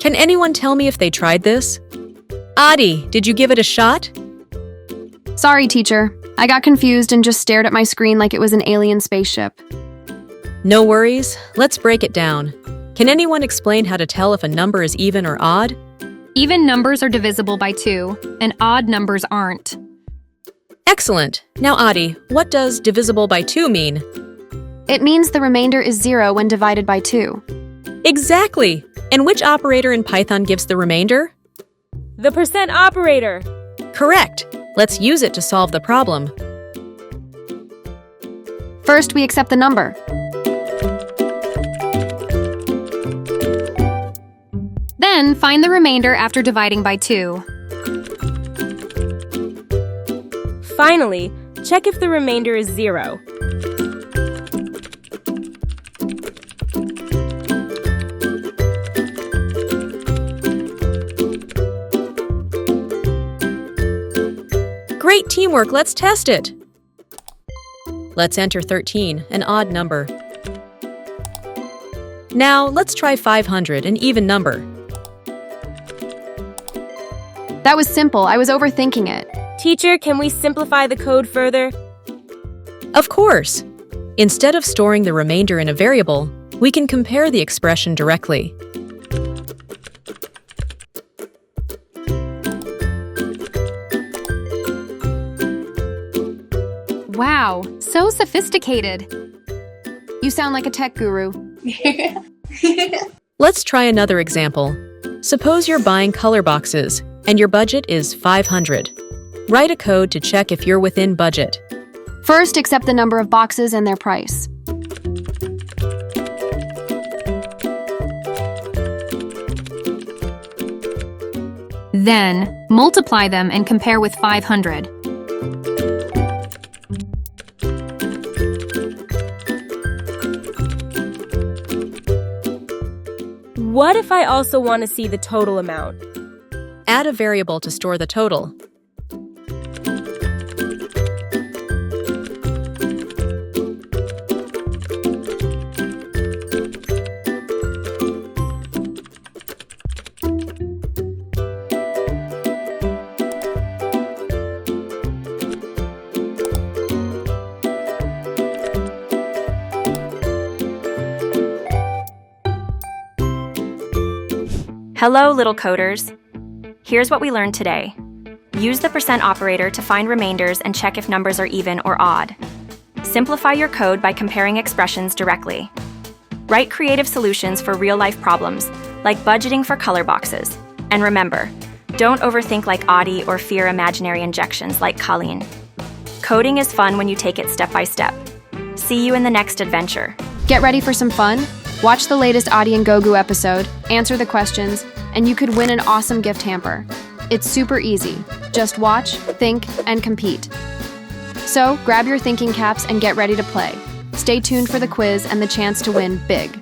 Can anyone tell me if they tried this? Aadi, did you give it a shot? Sorry, teacher. I got confused and just stared at my screen like it was an alien spaceship. No worries. Let's break it down. Can anyone explain how to tell if a number is even or odd? Even numbers are divisible by 2, and odd numbers aren't. Excellent. Now, Aadi, what does divisible by 2 mean? It means the remainder is 0 when divided by 2. Exactly. And which operator in Python gives the remainder? The percent operator. Correct. Let's use it to solve the problem. First, we accept the number. Then, find the remainder after dividing by 2. Finally, check if the remainder is 0. Great teamwork, let's test it. Let's enter 13, an odd number. Now, let's try 500, an even number. That was simple. I was overthinking it. Teacher, can we simplify the code further? Of course. Instead of storing the remainder in a variable, we can compare the expression directly. Wow, so sophisticated. You sound like a tech guru. Let's try another example. Suppose you're buying color boxes, and your budget is 500. Write a code to check if you're within budget. First, accept the number of boxes and their price. Then, multiply them and compare with 500. What if I also want to see the total amount? Add a variable to store the total. Hello, little coders. Here's what we learned today. Use the percent operator to find remainders and check if numbers are even or odd. Simplify your code by comparing expressions directly. Write creative solutions for real-life problems, like budgeting for color boxes. And remember, don't overthink like Aadi or fear imaginary injections like Kalin. Coding is fun when you take it step by step. See you in the next adventure. Get ready for some fun? Watch the latest Aadi and Gogu episode, answer the questions, and you could win an awesome gift hamper. It's super easy. Just watch, think, and compete. So, grab your thinking caps and get ready to play. Stay tuned for the quiz and the chance to win big.